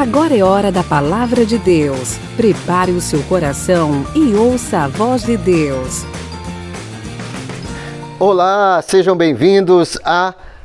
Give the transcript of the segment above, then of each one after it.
Agora é hora da Palavra de Deus. Prepare o seu coração e ouça a voz de Deus. Olá, sejam bem-vindos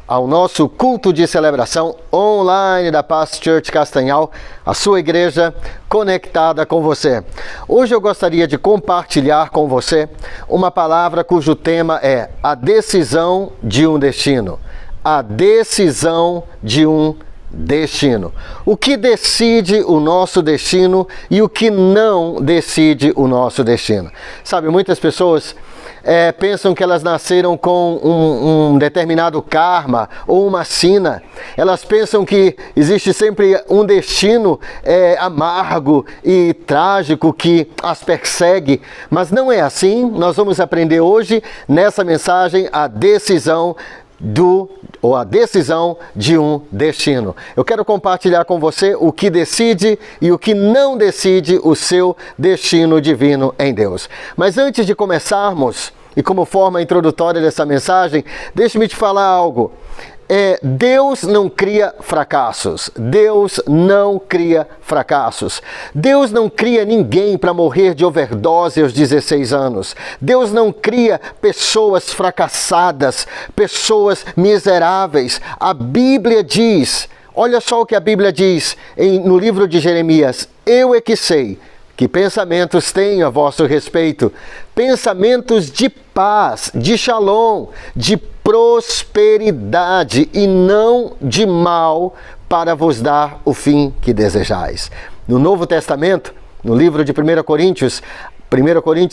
ao nosso culto de celebração online da Paz Church Castanhal, a sua igreja conectada com você. Hoje eu gostaria de compartilhar com você uma palavra cujo tema é a decisão de um destino. A decisão de um destino. O que decide o nosso destino e o que não decide o nosso destino. Sabe, muitas pessoas pensam que elas nasceram com um determinado karma ou uma sina. Elas pensam que existe sempre um destino amargo e trágico que as persegue, mas não é assim. Nós vamos aprender hoje nessa mensagem a decisão de um destino. Eu quero compartilhar com você o que decide e o que não decide o seu destino divino em Deus. Mas antes de começarmos, e como forma introdutória dessa mensagem, deixe-me te falar algo. Deus não cria fracassos. Deus não cria fracassos. Deus não cria ninguém para morrer de overdose aos 16 anos. Deus não cria pessoas fracassadas, pessoas miseráveis. A Bíblia diz, olha só o que a Bíblia diz no livro de Jeremias: eu é que sei que pensamentos tenho a vosso respeito, pensamentos de paz, de shalom, de prosperidade e não de mal, para vos dar o fim que desejais. No Novo Testamento, no livro de 1 Coríntios,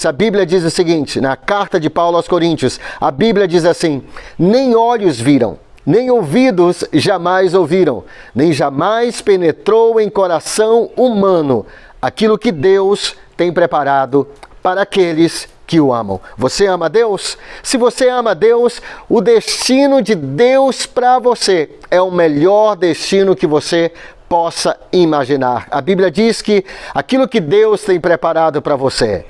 a Bíblia diz o seguinte, na carta de Paulo aos Coríntios, a Bíblia diz assim: nem olhos viram, nem ouvidos jamais ouviram, nem jamais penetrou em coração humano aquilo que Deus tem preparado para aqueles que o amam. Você ama Deus? Se você ama Deus, o destino de Deus para você é o melhor destino que você possa imaginar. A Bíblia diz que aquilo que Deus tem preparado para você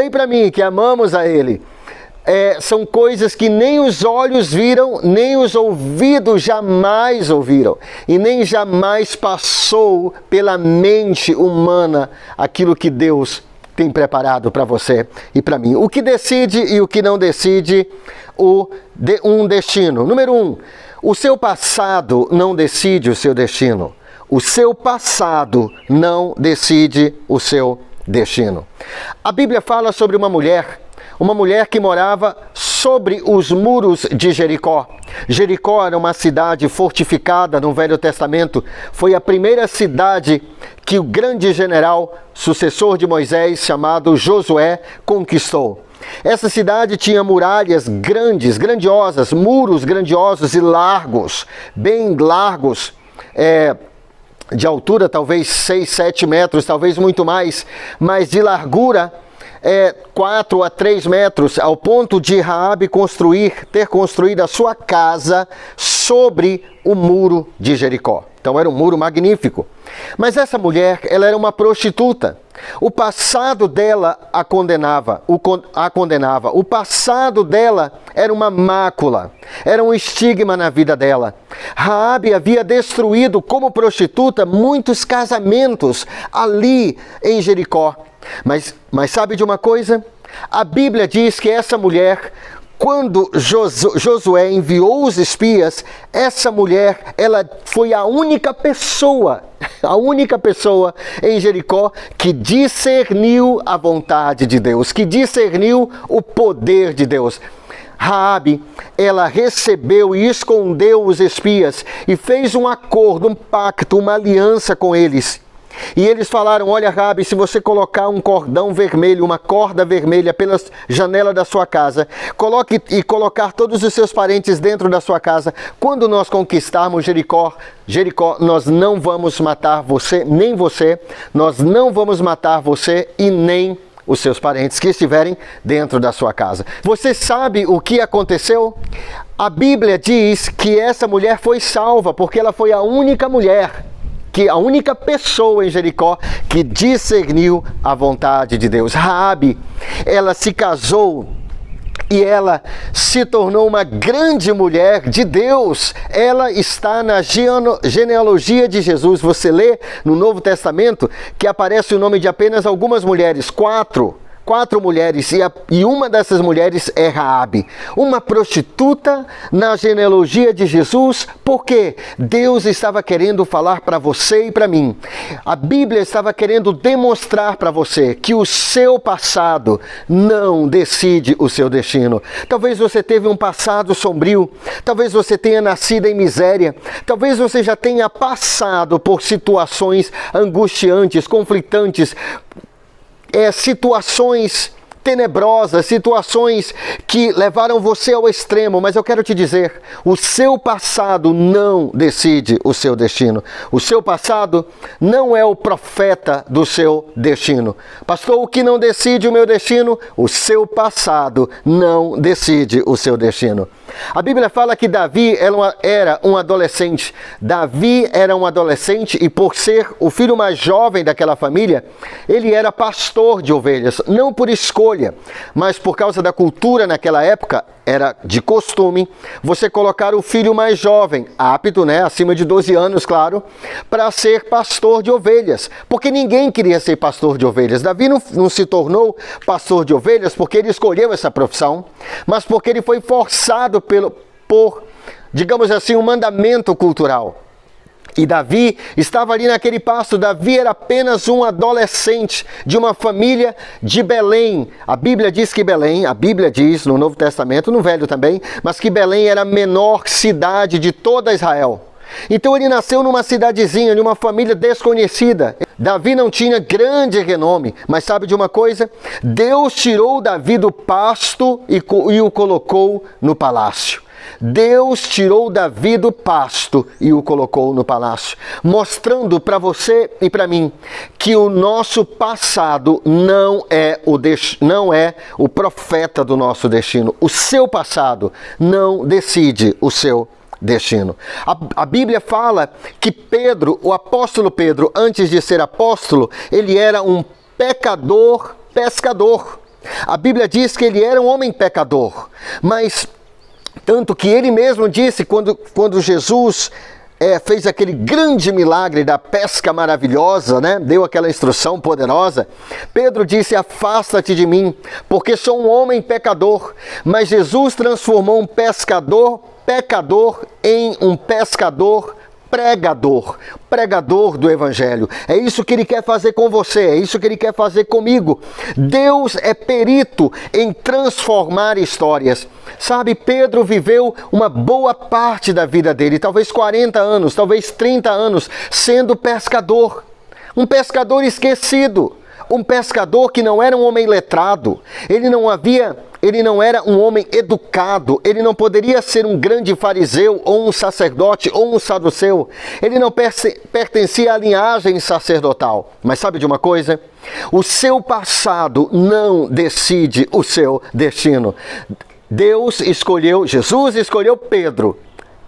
e para mim, que amamos a Ele, são coisas que nem os olhos viram, nem os ouvidos jamais ouviram, e nem jamais passou pela mente humana aquilo que Deus tem preparado para você e para mim. O que decide e o que não decide um destino. Número 1, o seu passado não decide o seu destino. O seu passado não decide o seu destino. A Bíblia fala sobre uma mulher que morava sobre os muros de Jericó. Jericó era uma cidade fortificada no Velho Testamento. Foi a primeira cidade que o grande general, sucessor de Moisés, chamado Josué, conquistou. Essa cidade tinha muralhas grandiosas, muros grandiosos e largos, bem largos, de altura talvez 6, 7 metros, talvez muito mais, mas de largura 4 a 3 metros, ao ponto de Raabe ter construído a sua casa sobre o muro de Jericó. Então era um muro magnífico. Mas essa mulher, ela era uma prostituta. O passado dela a condenava. O passado dela era uma mácula, era um estigma na vida dela. Raabe havia destruído como prostituta muitos casamentos ali em Jericó. Mas sabe de uma coisa? A Bíblia diz que essa mulher, quando Josué enviou os espias, essa mulher, ela foi a única pessoa em Jericó que discerniu a vontade de Deus, que discerniu o poder de Deus. Raabe, ela recebeu e escondeu os espias e fez um acordo, um pacto, uma aliança com eles. E eles falaram: olha, Raabe, se você colocar um cordão vermelho, uma corda vermelha pela janela da sua casa, colocar todos os seus parentes dentro da sua casa, quando nós conquistarmos Jericó, nós não vamos matar você, nós não vamos matar você e nem os seus parentes que estiverem dentro da sua casa. Você sabe o que aconteceu? A Bíblia diz que essa mulher foi salva porque ela foi a única pessoa em Jericó que discerniu a vontade de Deus. Raabe, ela se casou e ela se tornou uma grande mulher de Deus. Ela está na genealogia de Jesus. Você lê no Novo Testamento que aparece o nome de apenas algumas mulheres, quatro mulheres, e uma dessas mulheres é Raabe, uma prostituta na genealogia de Jesus, porque Deus estava querendo falar para você e para mim. A Bíblia estava querendo demonstrar para você que o seu passado não decide o seu destino. Talvez você teve um passado sombrio, talvez você tenha nascido em miséria, talvez você já tenha passado por situações angustiantes, conflitantes, situações tenebrosas, situações que levaram você ao extremo, mas eu quero te dizer, o seu passado não decide o seu destino. O seu passado não é o profeta do seu destino. Pastor, o que não decide o meu destino? O seu passado não decide o seu destino. A Bíblia fala que Davi era um adolescente. Davi era um adolescente e, por ser o filho mais jovem daquela família, ele era pastor de ovelhas, não por escolha, mas por causa da cultura naquela época. Era de costume você colocar o filho mais jovem, apto, acima de 12 anos, claro, para ser pastor de ovelhas, porque ninguém queria ser pastor de ovelhas. Davi não se tornou pastor de ovelhas porque ele escolheu essa profissão, mas porque ele foi forçado por, digamos assim, um mandamento cultural. E Davi estava ali naquele pasto. Davi era apenas um adolescente de uma família de Belém. A Bíblia diz que Belém, a Bíblia diz no Novo Testamento, no Velho também, mas que Belém era a menor cidade de toda Israel. Então ele nasceu numa cidadezinha, de uma família desconhecida. Davi não tinha grande renome, mas sabe de uma coisa? Deus tirou Davi do pasto e o colocou no palácio. Deus tirou Davi do pasto e o colocou no palácio, mostrando para você e para mim que o nosso passado não é o profeta do nosso destino. O seu passado não decide o seu destino. A Bíblia fala que Pedro, o apóstolo Pedro, antes de ser apóstolo, ele era um pescador. A Bíblia diz que ele era um homem pecador, mas tanto que ele mesmo disse, quando Jesus fez aquele grande milagre da pesca maravilhosa, deu aquela instrução poderosa, Pedro disse: afasta-te de mim, porque sou um homem pecador. Mas Jesus transformou um pecador em um pescador pregador do Evangelho. É isso que Ele quer fazer com você, é isso que Ele quer fazer comigo. Deus é perito em transformar histórias. Sabe, Pedro viveu uma boa parte da vida dele, talvez 40 anos, talvez 30 anos, sendo pescador. Um pescador esquecido, um pescador que não era um homem letrado, ele não era um homem educado, ele não poderia ser um grande fariseu, ou um sacerdote, ou um saduceu. Ele não pertencia à linhagem sacerdotal. Mas sabe de uma coisa? O seu passado não decide o seu destino. Jesus escolheu Pedro.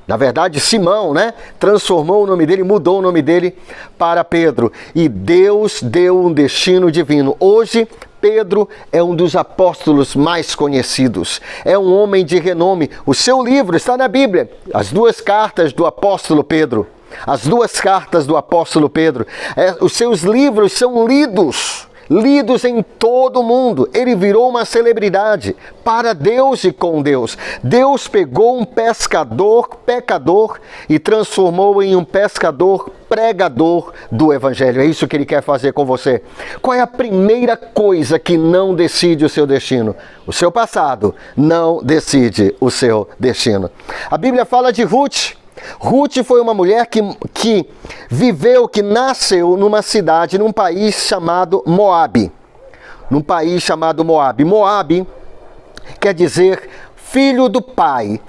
Na verdade, Simão, transformou o nome dele, mudou o nome dele para Pedro. E Deus deu um destino divino. Hoje, Pedro é um dos apóstolos mais conhecidos. É um homem de renome. O seu livro está na Bíblia. As duas cartas do apóstolo Pedro. Os seus livros são lidos em todo o mundo. Ele virou uma celebridade para Deus e com Deus. Deus pegou um pecador e transformou em um pescador pregador do Evangelho. É isso que Ele quer fazer com você. Qual é a primeira coisa que não decide o seu destino? O seu passado não decide o seu destino. A Bíblia fala de Ruth. Ruth foi uma mulher que nasceu numa cidade, num país chamado Moabe. Moabe quer dizer filho do pai.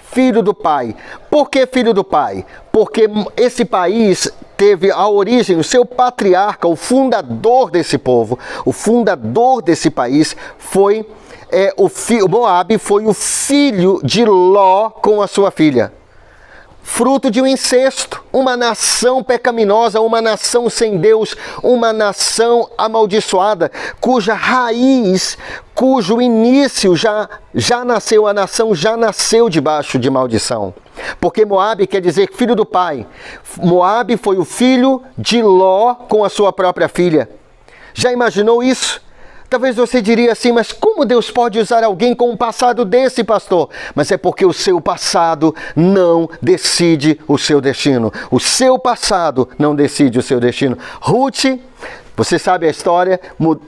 Por que filho do pai? Porque esse país teve a origem, o seu patriarca, o fundador desse povo, o fundador desse país foi Moabe foi o filho de Ló com a sua filha. fruto de um incesto, uma nação pecaminosa, uma nação sem Deus, uma nação amaldiçoada, cuja raiz, cujo início já nasceu, a nação já nasceu debaixo de maldição. Porque Moabe quer dizer filho do pai. Moabe foi o filho de Ló com a sua própria filha. Já imaginou isso? Talvez você diria assim, mas como Deus pode usar alguém com um passado desse, pastor? Mas é porque o seu passado não decide o seu destino. O seu passado não decide o seu destino. Ruth, você sabe a história,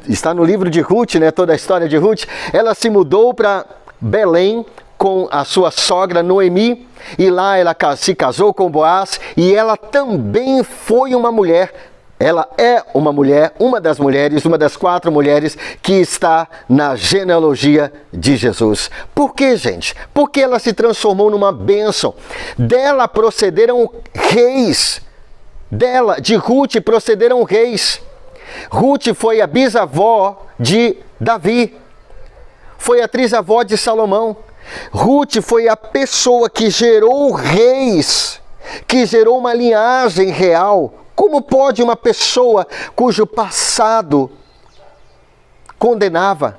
está no livro de Ruth, né? Toda a história de Ruth. Ela se mudou para Belém com a sua sogra Noemi, e lá ela se casou com Boaz, e ela também foi uma mulher. Ela é uma mulher, uma das mulheres, uma das 4 mulheres que está na genealogia de Jesus. Por quê, gente? Porque ela se transformou numa bênção. Dela procederam reis. De Ruth procederam reis. Ruth foi a bisavó de Davi. Foi a trisavó de Salomão. Ruth foi a pessoa que gerou reis, que gerou uma linhagem real. Como pode uma pessoa cujo passado condenava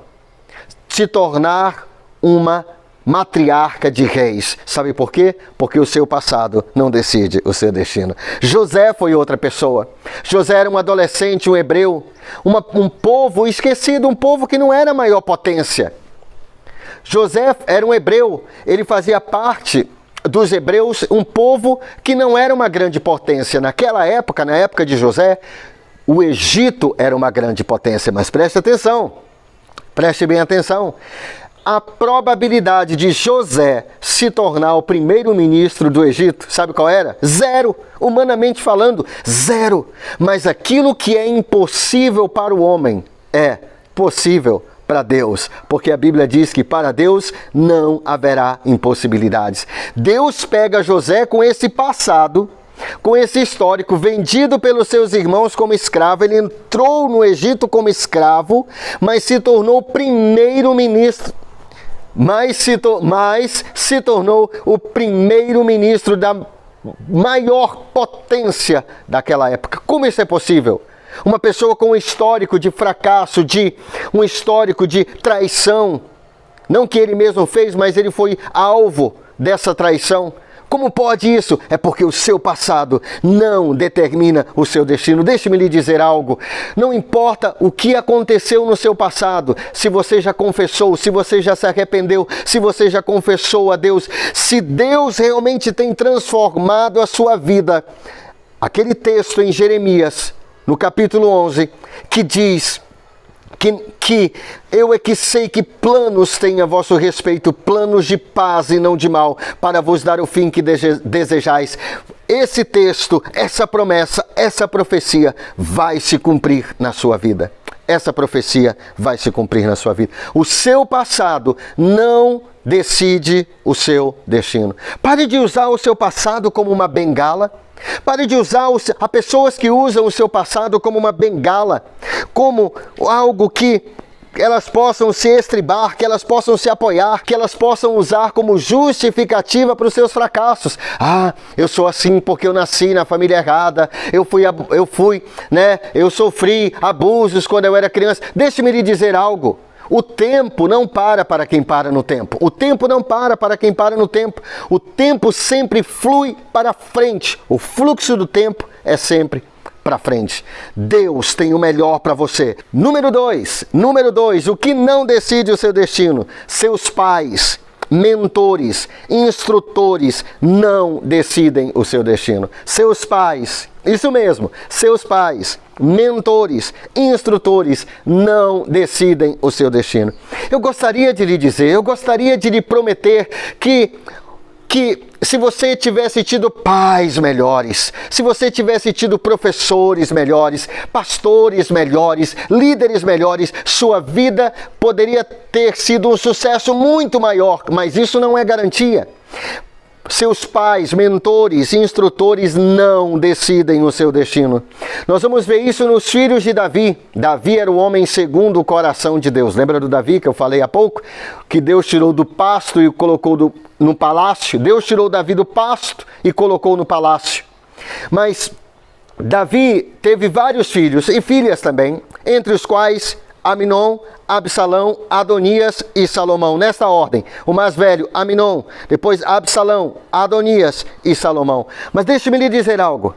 se tornar uma matriarca de reis? Sabe por quê? Porque o seu passado não decide o seu destino. José foi outra pessoa. José era um adolescente, um hebreu, um povo esquecido, um povo que não era a maior potência. José era um hebreu, ele fazia parte dos hebreus, um povo que não era uma grande potência. Naquela época, na época de José, o Egito era uma grande potência. Mas preste atenção, preste bem atenção. A probabilidade de José se tornar o primeiro-ministro do Egito, sabe qual era? 0, humanamente falando, 0. Mas aquilo que é impossível para o homem é possível para Deus, porque a Bíblia diz que para Deus não haverá impossibilidades. Deus pega José com esse passado, com esse histórico, vendido pelos seus irmãos como escravo. Ele entrou no Egito como escravo, mas se tornou primeiro-ministro. Mas se tornou o primeiro-ministro da maior potência daquela época. Como isso é possível? Uma pessoa com um histórico de fracasso, um histórico de traição, não que ele mesmo fez, mas ele foi alvo dessa traição. Como pode isso? É porque o seu passado não determina o seu destino. Deixe-me lhe dizer algo. Não importa o que aconteceu no seu passado, se você já confessou, se você já se arrependeu, se você já confessou a Deus, se Deus realmente tem transformado a sua vida. Aquele texto em Jeremias, no capítulo 11, que diz que eu é que sei que planos tenho a vosso respeito, planos de paz e não de mal, para vos dar o fim que desejais. Esse texto, essa promessa, essa profecia vai se cumprir na sua vida. Essa profecia vai se cumprir na sua vida. O seu passado não decide o seu destino. Pare de usar o seu passado como uma bengala. Pare de usar as pessoas que usam o seu passado como uma bengala, como algo que elas possam se estribar, que elas possam se apoiar, que elas possam usar como justificativa para os seus fracassos. Ah, eu sou assim porque eu nasci na família errada, eu sofri abusos quando eu era criança. Deixe-me lhe dizer algo. O tempo não para quem para no tempo. O tempo não para quem para no tempo. O tempo sempre flui para frente. O fluxo do tempo é sempre para frente. Deus tem o melhor para você. Número 2, o que não decide o seu destino? Seus pais, mentores, instrutores não decidem o seu destino. Seus pais, isso mesmo, seus pais, mentores, instrutores não decidem o seu destino. Eu gostaria de lhe dizer, eu gostaria de lhe prometer que se você tivesse tido pais melhores, se você tivesse tido professores melhores, pastores melhores, líderes melhores, sua vida poderia ter sido um sucesso muito maior, mas isso não é garantia. seus pais, mentores, instrutores não decidem o seu destino. Nós vamos ver isso nos filhos de Davi. Davi era o homem segundo o coração de Deus. Lembra do Davi que eu falei há pouco? Que Deus tirou do pasto e o colocou no palácio. Deus tirou Davi do pasto e colocou no palácio. Mas Davi teve vários filhos e filhas também, entre os quais Aminon, Absalão, Adonias e Salomão. Nesta ordem, o mais velho, Aminon, depois Absalão, Adonias e Salomão. Mas deixe-me lhe dizer algo.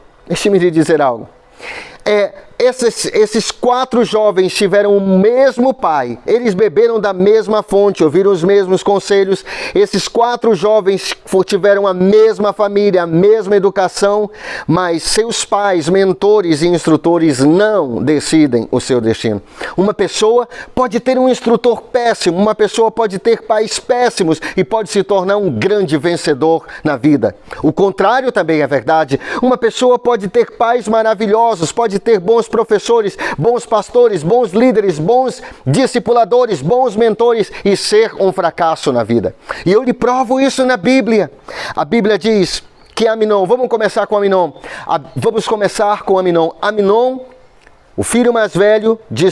Esses 4 jovens tiveram o mesmo pai, eles beberam da mesma fonte, ouviram os mesmos conselhos. Esses 4 jovens tiveram a mesma família, a mesma educação, mas seus pais, mentores e instrutores não decidem o seu destino. Uma pessoa pode ter um instrutor péssimo, uma pessoa pode ter pais péssimos e pode se tornar um grande vencedor na vida. O contrário também é verdade. Uma pessoa pode ter pais maravilhosos, pode ter bons professores, bons pastores, bons líderes, bons discipuladores, bons mentores e ser um fracasso na vida. E eu lhe provo isso na Bíblia. A Bíblia diz que Aminon, vamos começar com Aminon. Aminon, o filho mais velho de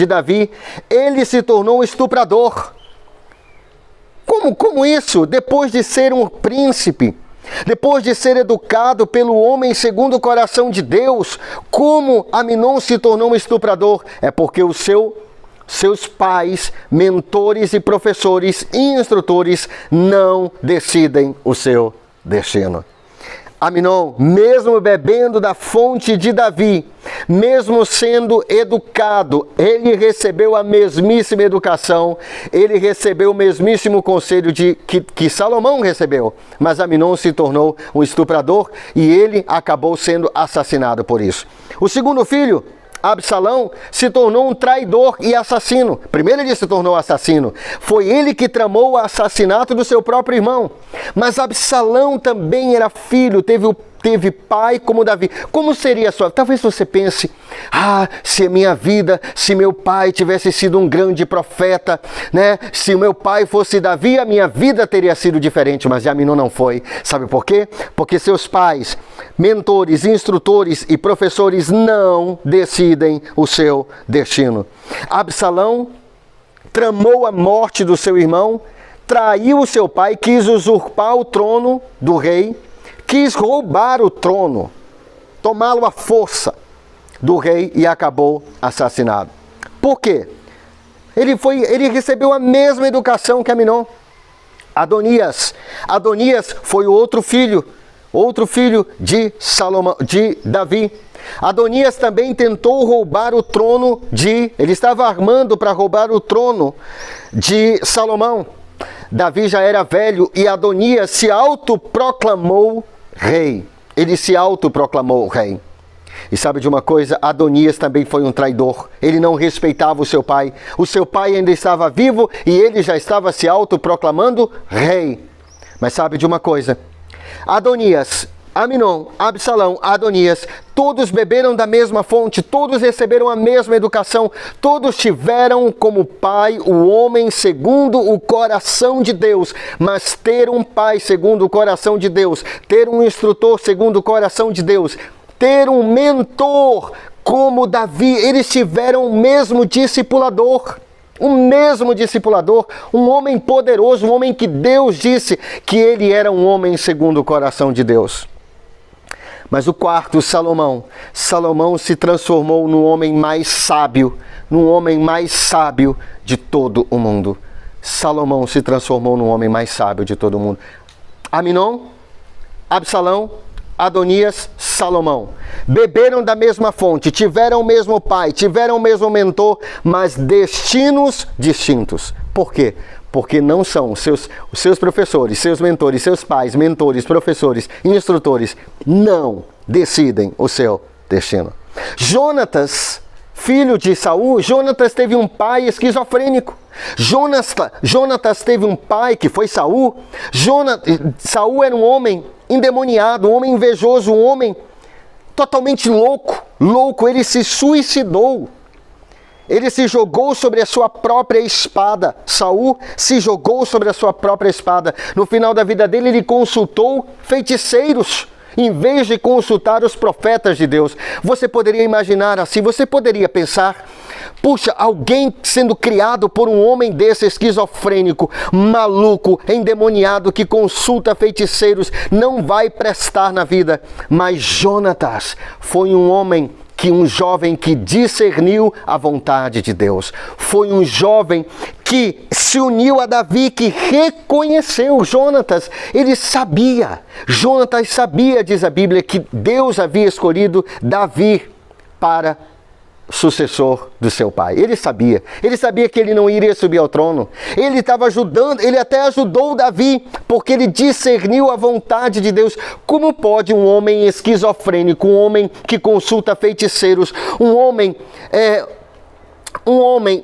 Davi, ele se tornou um estuprador. Como isso? Depois de ser um príncipe, depois de ser educado pelo homem segundo o coração de Deus, como Aminon se tornou um estuprador? É porque seus pais, mentores e professores e instrutores não decidem o seu destino. Aminon, mesmo bebendo da fonte de Davi, mesmo sendo educado, ele recebeu a mesmíssima educação, ele recebeu o mesmíssimo conselho que Salomão recebeu, mas Aminon se tornou um estuprador e ele acabou sendo assassinado por isso. O segundo filho, Absalão, se tornou um traidor e assassino. Primeiro ele se tornou assassino. Foi ele que tramou o assassinato do seu próprio irmão. Mas Absalão também era filho, teve pai como Davi. Como seria a sua? Talvez você pense, se meu pai tivesse sido um grande profeta, né? Se o meu pai fosse Davi, a minha vida teria sido diferente, mas Aminon não foi. Sabe por quê? Porque seus pais, mentores, instrutores e professores não decidem o seu destino. Absalão tramou a morte do seu irmão, traiu o seu pai, quis usurpar o trono do rei, quis roubar o trono, tomá-lo à força do rei e acabou assassinado. Por quê? Ele recebeu a mesma educação que Aminon. Adonias foi o outro filho de Davi. Adonias também tentou roubar o trono ele estava armando para roubar o trono de Salomão. Davi já era velho e Adonias se autoproclamou rei. Ele se autoproclamou rei. E sabe de uma coisa? Adonias também foi um traidor. Ele não respeitava o seu pai. O seu pai ainda estava vivo e ele já estava se autoproclamando rei. Mas sabe de uma coisa? Adonias, Aminon, Absalão, Adonias, todos beberam da mesma fonte, todos receberam a mesma educação, todos tiveram como pai o homem segundo o coração de Deus. Mas ter um pai segundo o coração de Deus, ter um instrutor segundo o coração de Deus, ter um mentor como Davi, eles tiveram o mesmo discipulador. Um homem poderoso, um homem que Deus disse que ele era um homem segundo o coração de Deus. Mas o quarto, Salomão se transformou no homem mais sábio, de todo o mundo. Salomão se transformou no homem mais sábio de todo o mundo. Aminon, Absalão, Adonias, Salomão beberam da mesma fonte, tiveram o mesmo pai, tiveram o mesmo mentor, mas destinos distintos. Por quê? Porque não são os seus professores, seus mentores, seus pais, mentores, professores, instrutores, não decidem o seu destino. Jonatas, filho de Saul, Jonatas teve um pai esquizofrênico. Jonatas teve um pai que foi Saul. Saul era um homem endemoniado, um homem invejoso, um homem totalmente louco, ele se suicidou. Ele se jogou sobre a sua própria espada. Saul se jogou sobre a sua própria espada. No final da vida dele, ele consultou feiticeiros, em vez de consultar os profetas de Deus. Você poderia imaginar assim, você poderia pensar, puxa, alguém sendo criado por um homem desse esquizofrênico, maluco, endemoniado, que consulta feiticeiros, não vai prestar na vida. Mas Jonatas foi um jovem que discerniu a vontade de Deus. Foi um jovem que se uniu a Davi, que reconheceu Jonatas. Jonatas sabia, diz a Bíblia, que Deus havia escolhido Davi para sucessor do seu pai. Ele sabia que ele não iria subir ao trono. Ele estava ajudando, ele até ajudou Davi, porque ele discerniu a vontade de Deus. Como pode um homem esquizofrênico, um homem que consulta feiticeiros, um homem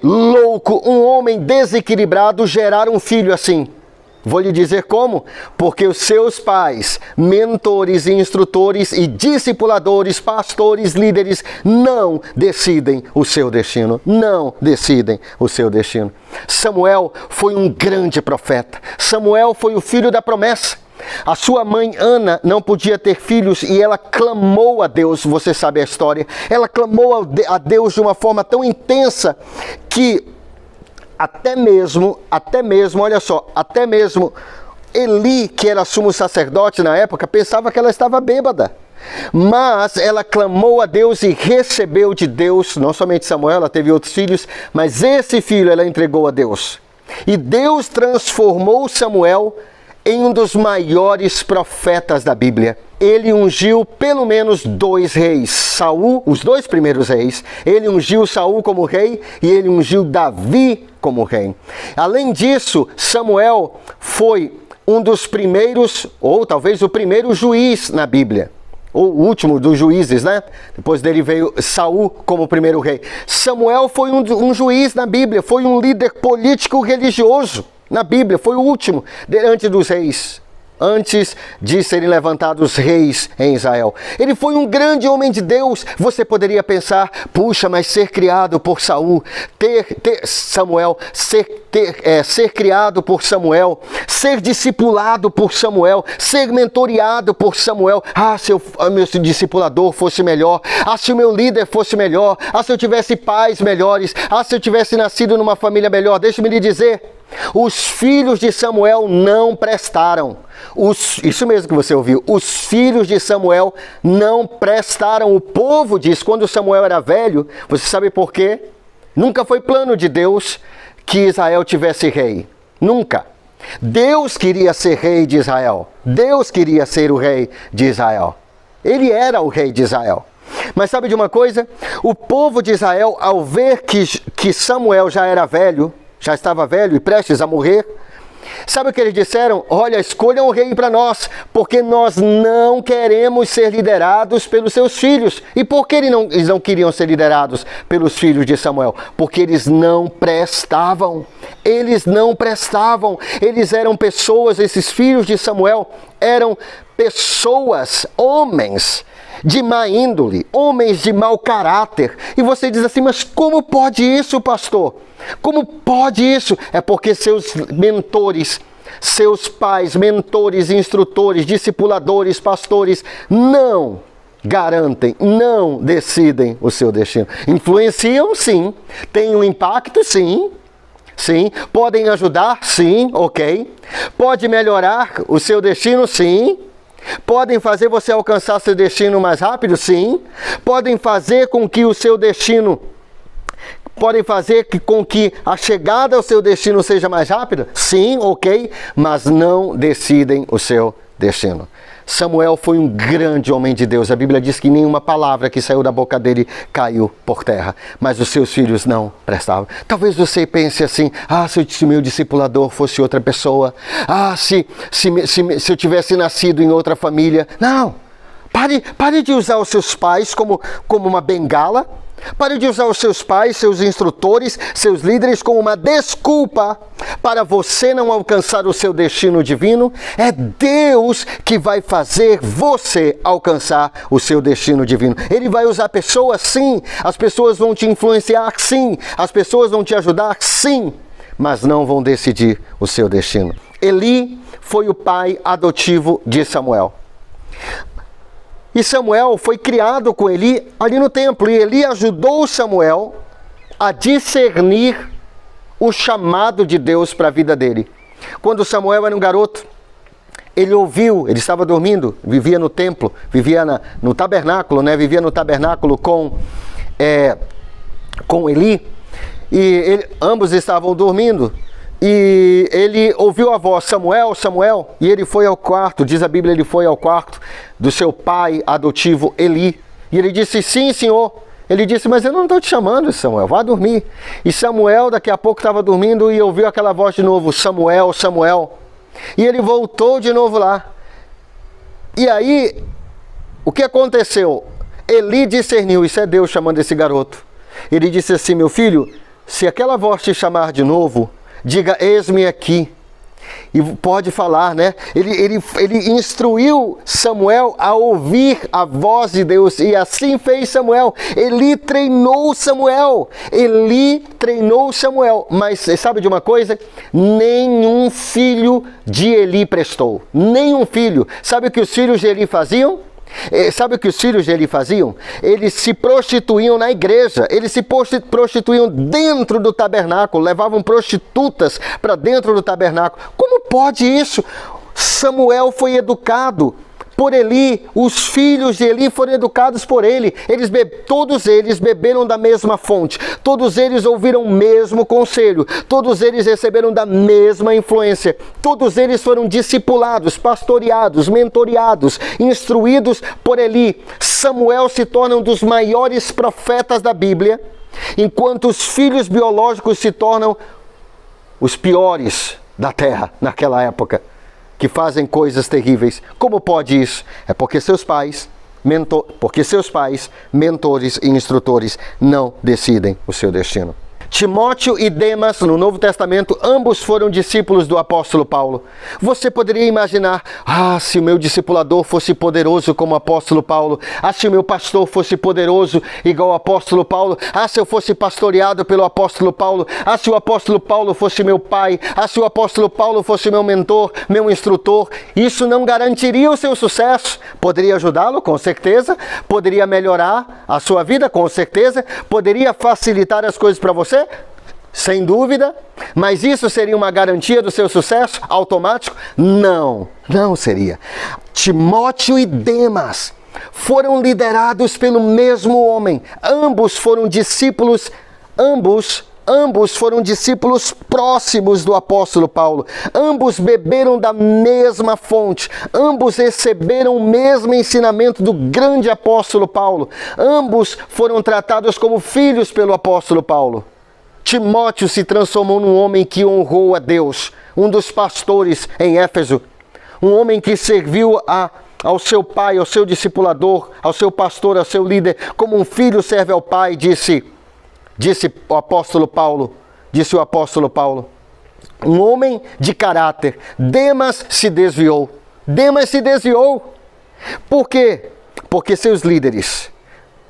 louco, um homem desequilibrado gerar um filho assim? Vou lhe dizer como? Porque os seus pais, mentores, instrutores e discipuladores, pastores, líderes, não decidem o seu destino. Não decidem o seu destino. Samuel foi um grande profeta. Samuel foi o filho da promessa. A sua mãe Ana não podia ter filhos e ela clamou a Deus, você sabe a história. Ela clamou a Deus de uma forma tão intensa que até mesmo, olha só, até mesmo Eli, que era sumo sacerdote na época, pensava que ela estava bêbada. Mas ela clamou a Deus e recebeu de Deus, não somente Samuel, ela teve outros filhos, mas esse filho ela entregou a Deus. E Deus transformou Samuel em um dos maiores profetas da Bíblia. Ele ungiu pelo menos 2 reis, Saul, os 2 primeiros reis. Ele ungiu Saul como rei e ele ungiu Davi como rei. Além disso, Samuel foi um dos primeiros, ou talvez o primeiro juiz na Bíblia. O último dos juízes, né? Depois dele veio Saul como primeiro rei. Samuel foi um juiz na Bíblia, foi um líder político religioso na Bíblia, foi o último antes dos reis. Antes de serem levantados reis em Israel. Ele foi um grande homem de Deus. Você poderia pensar, puxa, mas ser criado por Saul, ser criado por Samuel, ser discipulado por Samuel, ser mentoreado por Samuel. Se o meu discipulador fosse melhor. Se o meu líder fosse melhor. Se eu tivesse pais melhores. Se eu tivesse nascido numa família melhor. Deixa-me lhe dizer, os filhos de Samuel não prestaram. Isso mesmo que você ouviu. Os filhos de Samuel não prestaram. O povo diz, quando Samuel era velho, você sabe por quê? Nunca foi plano de Deus que Israel tivesse rei. Nunca. Deus queria ser rei de Israel. Deus queria ser o rei de Israel. Ele era o rei de Israel. Mas sabe de uma coisa? O povo de Israel, ao ver que Samuel já era velho, já estava velho e prestes a morrer, sabe o que eles disseram? Olha, escolham o rei para nós, porque nós não queremos ser liderados pelos seus filhos. E por que eles não queriam ser liderados pelos filhos de Samuel? Porque eles não prestavam. Eles não prestavam. Eles eram pessoas, esses filhos de Samuel eram pessoas, homens de má índole, homens de mau caráter. E você diz assim, mas como pode isso, pastor? Como pode isso? É porque seus mentores, seus pais, mentores, instrutores, discipuladores, pastores, não garantem, não decidem o seu destino. Influenciam, sim. Têm um impacto, sim. Sim. Podem ajudar, sim, ok. Pode melhorar o seu destino, sim. Podem fazer você alcançar seu destino mais rápido? Sim. Podem fazer com que o seu destino... Podem fazer com que a chegada ao seu destino seja mais rápida? Sim, ok. Mas não decidem o seu destino. Samuel foi um grande homem de Deus. A Bíblia diz que nenhuma palavra que saiu da boca dele caiu por terra. Mas os seus filhos não prestavam. Talvez você pense assim, se o meu discipulador fosse outra pessoa. Se eu tivesse nascido em outra família. Não. Pare de usar os seus pais como uma bengala. Pare de usar os seus pais, seus instrutores, seus líderes como uma desculpa para você não alcançar o seu destino divino. É Deus que vai fazer você alcançar o seu destino divino. Ele vai usar pessoas, sim. As pessoas vão te influenciar, sim. As pessoas vão te ajudar, sim. Mas não vão decidir o seu destino. Eli foi o pai adotivo de Samuel. E Samuel foi criado com Eli ali no templo. E Eli ajudou Samuel a discernir o chamado de Deus para a vida dele. Quando Samuel era um garoto, ele ouviu, ele estava dormindo, vivia no templo, vivia no tabernáculo, né? Vivia no tabernáculo com Eli. E ambos estavam dormindo. E ele ouviu a voz, Samuel, Samuel, e ele foi ao quarto, diz a Bíblia, ele foi ao quarto do seu pai adotivo Eli. E ele disse, sim, senhor. Ele disse, mas eu não estou te chamando, Samuel, vá dormir. E Samuel daqui a pouco estava dormindo e ouviu aquela voz de novo, Samuel, Samuel. E ele voltou de novo lá. E aí, o que aconteceu? Eli discerniu, isso é Deus chamando esse garoto. Ele disse assim, meu filho, se aquela voz te chamar de novo, diga, eis-me aqui. E pode falar, né? Ele instruiu Samuel a ouvir a voz de Deus. E assim fez Samuel. Eli treinou Samuel. Mas sabe de uma coisa? Nenhum filho de Eli prestou. Nenhum filho. Sabe o que os filhos de Eli faziam? Eles se prostituíam na igreja, eles se prostituíam dentro do tabernáculo, levavam prostitutas para dentro do tabernáculo. Como pode isso? Samuel foi educado por Eli, os filhos de Eli foram educados por ele. Todos eles beberam da mesma fonte, todos eles ouviram o mesmo conselho, todos eles receberam da mesma influência, todos eles foram discipulados, pastoreados, mentoreados, instruídos por Eli. Samuel se torna um dos maiores profetas da Bíblia, enquanto os filhos biológicos se tornam os piores da terra naquela época, que fazem coisas terríveis. Como pode isso? É porque seus pais, mentores e instrutores não decidem o seu destino. Timóteo e Demas, no Novo Testamento, ambos foram discípulos do apóstolo Paulo. Você poderia imaginar, se o meu discipulador fosse poderoso como o apóstolo Paulo, se o meu pastor fosse poderoso igual o apóstolo Paulo, se eu fosse pastoreado pelo apóstolo Paulo, se o apóstolo Paulo fosse meu pai, se o apóstolo Paulo fosse meu mentor, meu instrutor. Isso não garantiria o seu sucesso. Poderia ajudá-lo? Com certeza. Poderia melhorar a sua vida? Com certeza. Poderia facilitar as coisas para você? Sem dúvida. Mas isso seria uma garantia do seu sucesso automático? Não, não seria. Timóteo e Demas foram liderados pelo mesmo homem. Ambos foram discípulos, ambos foram discípulos próximos do apóstolo Paulo. Ambos beberam da mesma fonte. Ambos receberam o mesmo ensinamento do grande apóstolo Paulo. Ambos foram tratados como filhos pelo apóstolo Paulo. Timóteo se transformou num homem que honrou a Deus, um dos pastores em Éfeso, um homem que serviu ao seu pai, ao seu discipulador, ao seu pastor, ao seu líder, como um filho serve ao pai, disse o apóstolo Paulo. Um homem de caráter. Demas se desviou. Por quê? Porque seus líderes,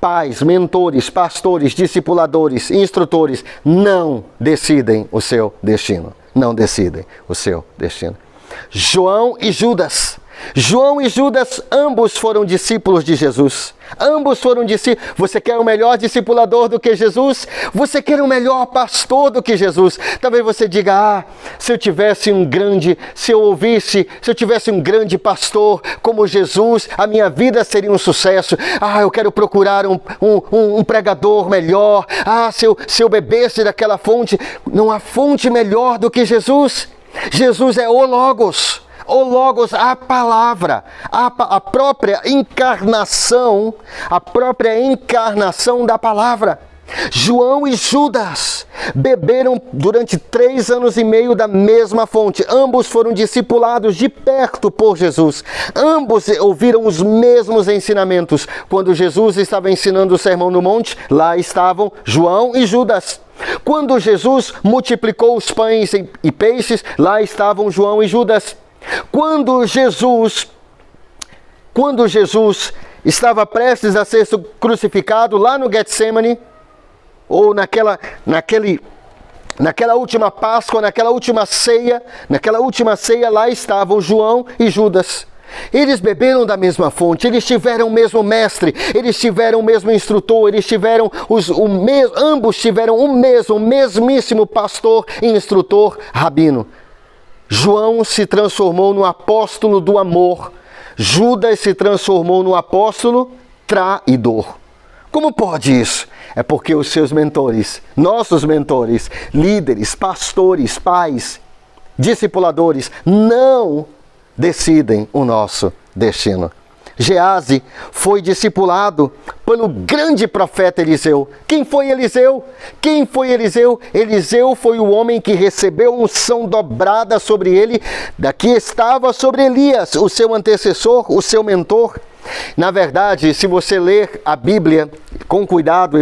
pais, mentores, pastores, discipuladores, instrutores, não decidem o seu destino. João e Judas, ambos foram discípulos de Jesus. Você quer um melhor discipulador do que Jesus? Você quer um melhor pastor do que Jesus? Talvez você diga, se eu tivesse um grande pastor como Jesus, a minha vida seria um sucesso. Eu quero procurar um pregador melhor. Se eu bebesse daquela fonte. Não há fonte melhor do que Jesus. Jesus é o Logos, a palavra, a própria encarnação da palavra. João e Judas beberam durante 3 anos e meio da mesma fonte. Ambos foram discipulados de perto por Jesus. Ambos ouviram os mesmos ensinamentos. Quando Jesus estava ensinando o Sermão do Monte, lá estavam João e Judas. Quando Jesus multiplicou os pães e peixes, lá estavam João e Judas. Quando Jesus estava prestes a ser crucificado lá no Getsemane, ou naquela última Páscoa, naquela última ceia, lá estavam João e Judas. Eles beberam da mesma fonte, eles tiveram o mesmo mestre, eles tiveram o mesmo instrutor, ambos tiveram o mesmíssimo pastor e instrutor rabino. João se transformou no apóstolo do amor, Judas se transformou no apóstolo traidor. Como pode isso? É porque os seus mentores, nossos mentores, líderes, pastores, pais, discipuladores, não decidem o nosso destino. Gease foi discipulado pelo grande profeta Eliseu. Quem foi Eliseu? Eliseu foi o homem que recebeu unção dobrada sobre ele, daqui estava sobre Elias, o seu antecessor, o seu mentor. Na verdade, se você ler a Bíblia com cuidado,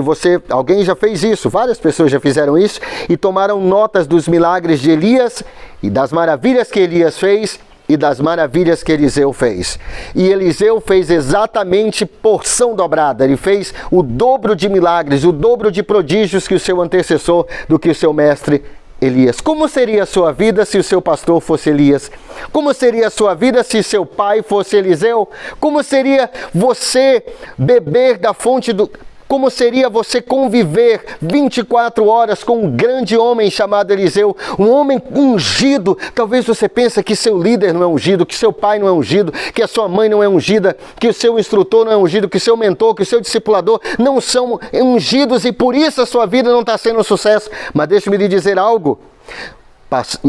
alguém já fez isso, várias pessoas já fizeram isso, e tomaram notas dos milagres de Elias e das maravilhas que Elias fez e das maravilhas que Eliseu fez. E Eliseu fez exatamente porção dobrada, ele fez o dobro de milagres, o dobro de prodígios que o seu antecessor, do que o seu mestre Elias. Como seria a sua vida se o seu pastor fosse Elias? Como seria a sua vida se seu pai fosse Eliseu? Como seria você beber da fonte do... Como seria você conviver 24 horas com um grande homem chamado Eliseu, um homem ungido? Talvez você pense que seu líder não é ungido, que seu pai não é ungido, que a sua mãe não é ungida, que o seu instrutor não é ungido, que o seu mentor, que o seu discipulador não são ungidos e por isso a sua vida não está sendo um sucesso. Mas deixe-me lhe dizer algo.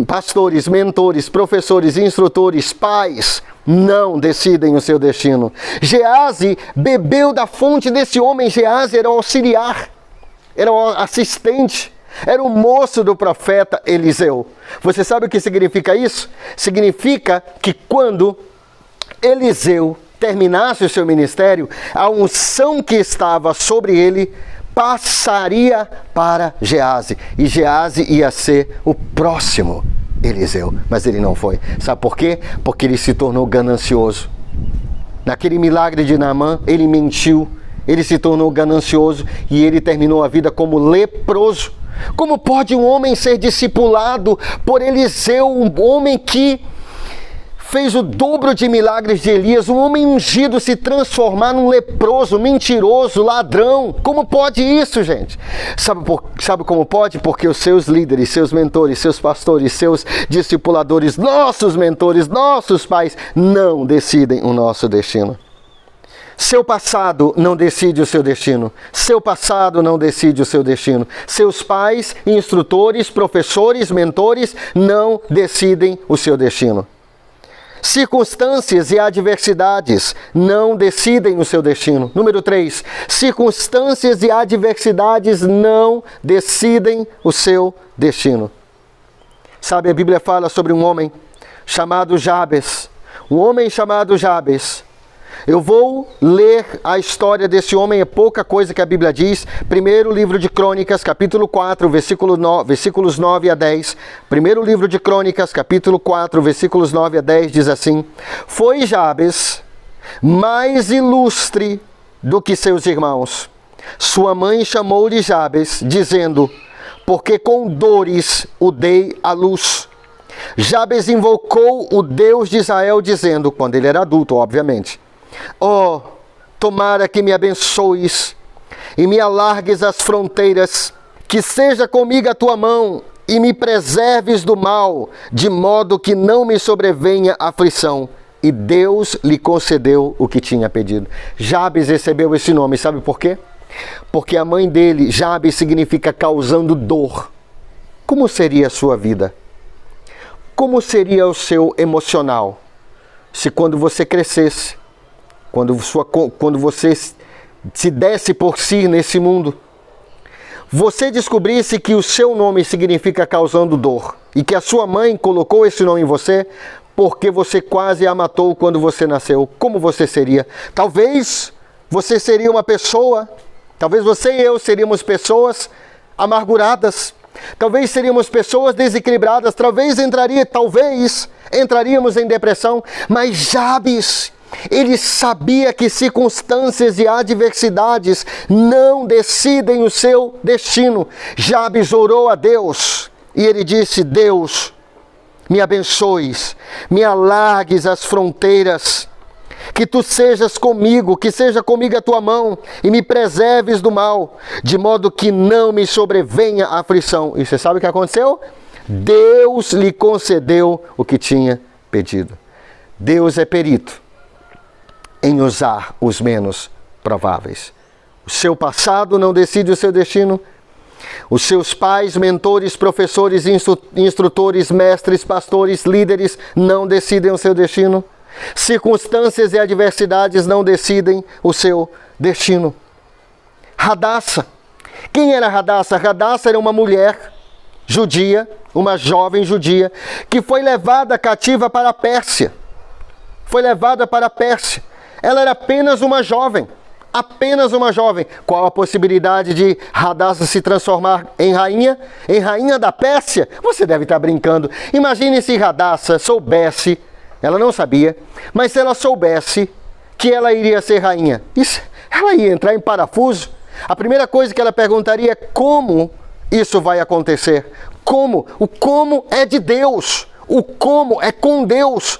Pastores, mentores, professores, instrutores, pais não decidem o seu destino. Gease bebeu da fonte desse homem. Gease era o auxiliar, era o assistente, era o moço do profeta Eliseu. Você sabe o que significa isso? Significa que quando Eliseu terminasse o seu ministério, a unção que estava sobre ele passaria para Gease, e Gease ia ser o próximo Eliseu, mas ele não foi. Sabe por quê? Porque ele se tornou ganancioso. Naquele milagre de Naamã, ele mentiu, ele se tornou ganancioso e ele terminou a vida como leproso. Como pode um homem ser discipulado por Eliseu, um homem que fez o dobro de milagres de Elias, um homem ungido se transformar num leproso, mentiroso, ladrão? Como pode isso, gente? Sabe como pode? Porque os seus líderes, seus mentores, seus pastores, seus discipuladores, nossos mentores, nossos pais, não decidem o nosso destino. Seu passado não decide o seu destino. Seu passado não decide o seu destino. Seus pais, instrutores, professores, mentores não decidem o seu destino. Circunstâncias e adversidades não decidem o seu destino. Número 3, circunstâncias e adversidades não decidem o seu destino. Sabe, a Bíblia fala sobre um homem chamado Jabes. Um homem chamado Jabes. Eu vou ler a história desse homem, é pouca coisa que a Bíblia diz. Primeiro livro de Crônicas, capítulo 4, versículos 9 a 10. Primeiro livro de Crônicas, capítulo 4, versículos 9 a 10, diz assim: Foi Jabes mais ilustre do que seus irmãos. Sua mãe chamou-lhe Jabes, dizendo: Porque com dores o dei à luz. Jabes invocou o Deus de Israel, dizendo, quando ele era adulto, obviamente: Oh, tomara que me abençoes e me alargues as fronteiras, que seja comigo a tua mão e me preserves do mal, de modo que não me sobrevenha aflição. E Deus lhe concedeu o que tinha pedido. Jabes recebeu esse nome, sabe por quê? Porque a mãe dele, Jabes, significa causando dor. Como seria a sua vida? Como seria o seu emocional se quando você crescesse, quando você se desse por si nesse mundo, você descobrisse que o seu nome significa causando dor e que a sua mãe colocou esse nome em você porque você quase a matou quando você nasceu, como você seria? Talvez você seria uma pessoa, talvez você e eu seríamos pessoas amarguradas, talvez seríamos pessoas desequilibradas, talvez entraríamos em depressão, mas Jabes, ele sabia que circunstâncias e adversidades não decidem o seu destino. Jabes orou a Deus e ele disse: Deus, me abençoes, me alargues as fronteiras, que tu sejas comigo, que seja comigo a tua mão e me preserves do mal, de modo que não me sobrevenha a aflição. E você sabe o que aconteceu? Deus lhe concedeu o que tinha pedido. Deus é perito em usar os menos prováveis. O seu passado não decide o seu destino. Os seus pais, mentores, professores, instrutores, mestres, pastores, líderes não decidem o seu destino. Circunstâncias e adversidades não decidem o seu destino. Radassa. Quem era Radassa? Radassa era uma mulher judia, uma jovem judia, que foi levada cativa para a Pérsia. Foi levada para a Pérsia. Ela era apenas uma jovem. Apenas uma jovem. Qual a possibilidade de Radassa se transformar em rainha? Em rainha da Pérsia? Você deve estar brincando. Imagine se Radassa soubesse, ela não sabia, mas se ela soubesse que ela iria ser rainha, ela ia entrar em parafuso. A primeira coisa que ela perguntaria é: como isso vai acontecer? Como? O como é de Deus. O como é com Deus.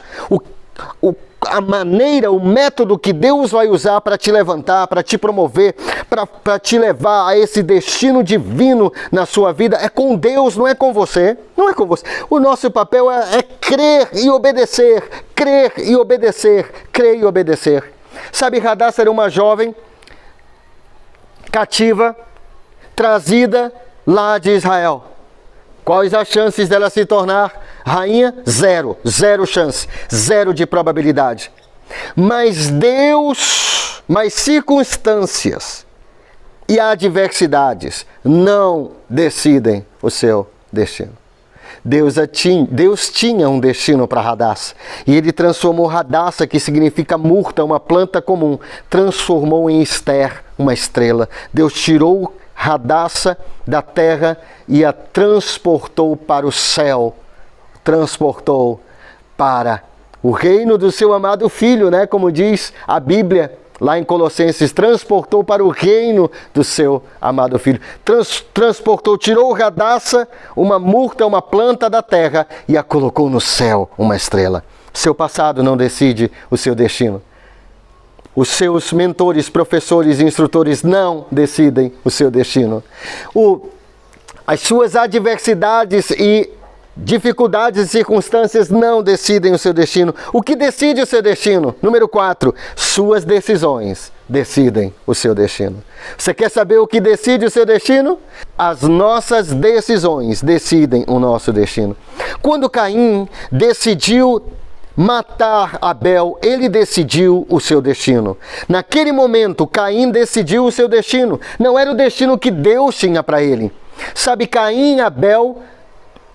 A maneira, o método que Deus vai usar para te levantar, para te promover, para te levar a esse destino divino na sua vida é com Deus, não é com você. Não é com você. O nosso papel é crer e obedecer, crer e obedecer, crer e obedecer. Sabe, Radassa era uma jovem cativa, trazida lá de Israel. Quais as chances dela se tornar rainha? Zero. Zero chance. Zero de probabilidade. Mas Deus, mas circunstâncias e adversidades não decidem o seu destino. Deus tinha um destino para Radassa. E ele transformou Radassa, que significa murta, uma planta comum, transformou em Ester, uma estrela. Deus tirou Radassa da terra e a transportou para o céu, transportou para o reino do seu amado Filho, né? Como diz a Bíblia lá em Colossenses, transportou para o reino do seu amado Filho. Transportou, tirou Radassa, uma murta, uma planta da terra, e a colocou no céu, uma estrela. Seu passado não decide o seu destino. Os seus mentores, professores e instrutores não decidem o seu destino. As suas adversidades e dificuldades e circunstâncias não decidem o seu destino. O que decide o seu destino? Número 4, suas decisões decidem o seu destino. Você quer saber o que decide o seu destino? As nossas decisões decidem o nosso destino. Quando Caim decidiu matar Abel, ele decidiu o seu destino. Naquele momento, Caim decidiu o seu destino. Não era o destino que Deus tinha para ele. Sabe, Caim e Abel,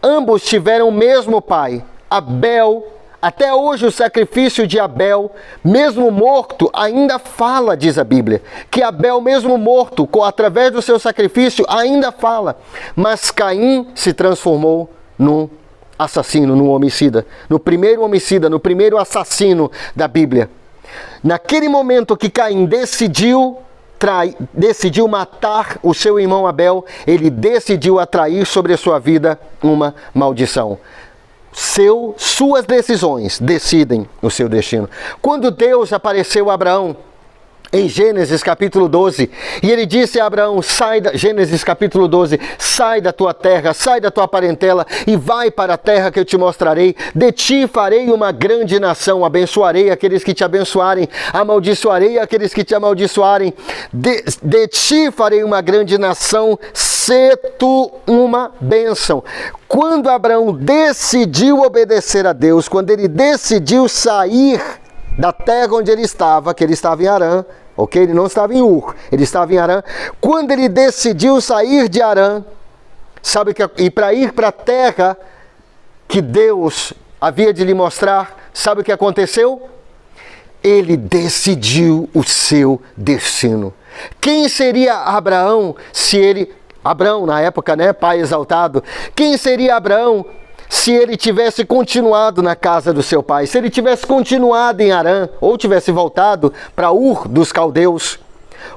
ambos tiveram o mesmo pai. Abel, até hoje o sacrifício de Abel, mesmo morto, ainda fala, diz a Bíblia, que Abel, mesmo morto, através do seu sacrifício, ainda fala. Mas Caim se transformou num assassino, num homicida, no primeiro assassino da Bíblia. Naquele momento que Caim decidiu matar o seu irmão Abel, ele decidiu atrair sobre a sua vida uma maldição. Suas decisões decidem o seu destino. Quando Deus apareceu a Abraão, em Gênesis capítulo 12, e ele disse a Abraão, Gênesis capítulo 12, sai da tua terra, sai da tua parentela e vai para a terra que eu te mostrarei. De ti farei uma grande nação, abençoarei aqueles que te abençoarem, amaldiçoarei aqueles que te amaldiçoarem. De ti farei uma grande nação, sê tu uma bênção. Quando Abraão decidiu obedecer a Deus, quando ele decidiu sair da terra onde ele estava, que ele estava em Harã, ok? Ele não estava em Ur, ele estava em Harã. Quando ele decidiu sair de Harã, sabe que e para ir para a terra que Deus havia de lhe mostrar, sabe o que aconteceu? Ele decidiu o seu destino. Quem seria Abraão se ele... Abraão, na época, né, pai exaltado. Quem seria Abraão se ele tivesse continuado na casa do seu pai? Se ele tivesse continuado em Harã, ou tivesse voltado para Ur dos caldeus?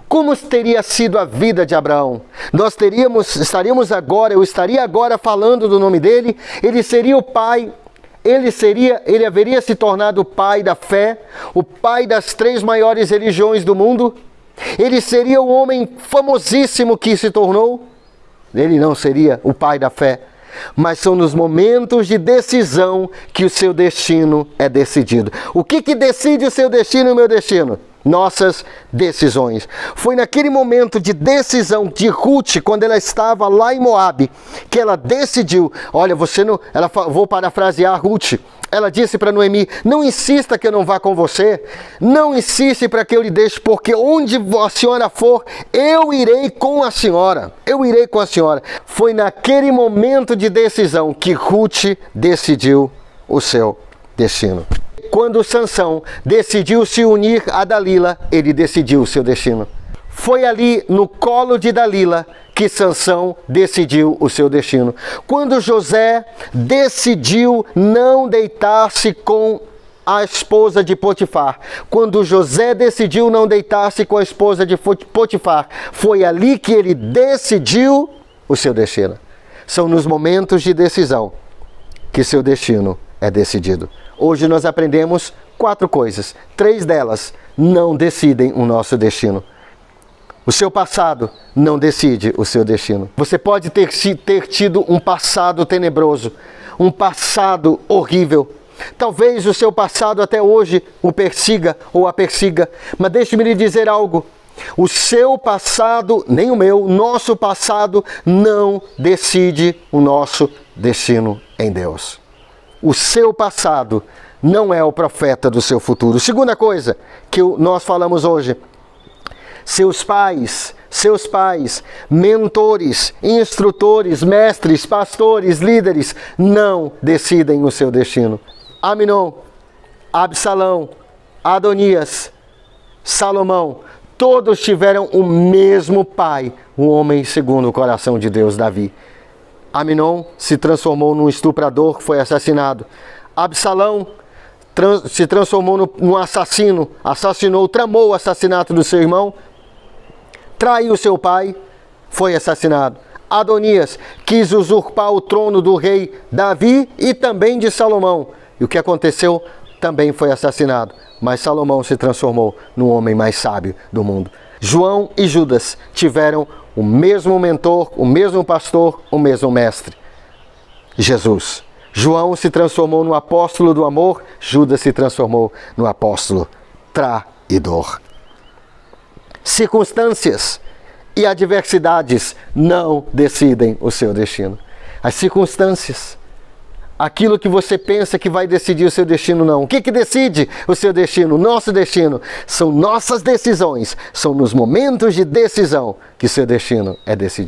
Como teria sido a vida de Abraão? Eu estaria agora falando do nome dele, ele seria o pai, ele haveria se tornado o pai da fé, o pai das 3 maiores religiões do mundo, ele seria o homem famosíssimo que se tornou. Ele não seria o pai da fé, mas são nos momentos de decisão que o seu destino é decidido. O que decide o seu destino e o meu destino? Nossas decisões. Foi naquele momento de decisão de Ruth, quando ela estava lá em Moabe, que ela decidiu, olha, vou parafrasear Ruth, ela disse para Noemi, não insista que eu não vá com você, não insiste para que eu lhe deixe, porque onde a senhora for, eu irei com a senhora, Foi naquele momento de decisão que Ruth decidiu o seu destino. Quando Sansão decidiu se unir a Dalila, ele decidiu o seu destino. Foi ali no colo de Dalila que Sansão decidiu o seu destino. Quando José decidiu não deitar-se com a esposa de Potifar, quando José decidiu não deitar-se com a esposa de Potifar, foi ali que ele decidiu o seu destino. São nos momentos de decisão que seu destino é decidido. Hoje nós aprendemos 4 coisas. 3 delas não decidem o nosso destino. O seu passado não decide o seu destino. Você pode ter tido um passado tenebroso, um passado horrível. Talvez o seu passado até hoje o persiga ou a persiga. Mas deixe-me lhe dizer algo. O seu passado, nem o meu, nosso passado não decide o nosso destino em Deus. O seu passado não é o profeta do seu futuro. Segunda coisa que nós falamos hoje. Seus pais, mentores, instrutores, mestres, pastores, líderes, não decidem o seu destino. Aminon, Absalão, Adonias, Salomão, todos tiveram o mesmo pai, o homem segundo o coração de Deus, Davi. Aminon se transformou num estuprador, foi assassinado. Absalão se transformou num assassino, tramou o assassinato do seu irmão, traiu seu pai, foi assassinado. Adonias quis usurpar o trono do rei Davi e também de Salomão. E o que aconteceu? Também foi assassinado. Mas Salomão se transformou no homem mais sábio do mundo. João e Judas tiveram o mesmo mentor, o mesmo pastor, o mesmo mestre. Jesus. João se transformou no apóstolo do amor, Judas se transformou no apóstolo traidor. Circunstâncias e adversidades não decidem o seu destino. As circunstâncias, aquilo que você pensa que vai decidir o seu destino, não. O que decide o seu destino? O nosso destino são nossas decisões. São nos momentos de decisão que seu destino é decidido.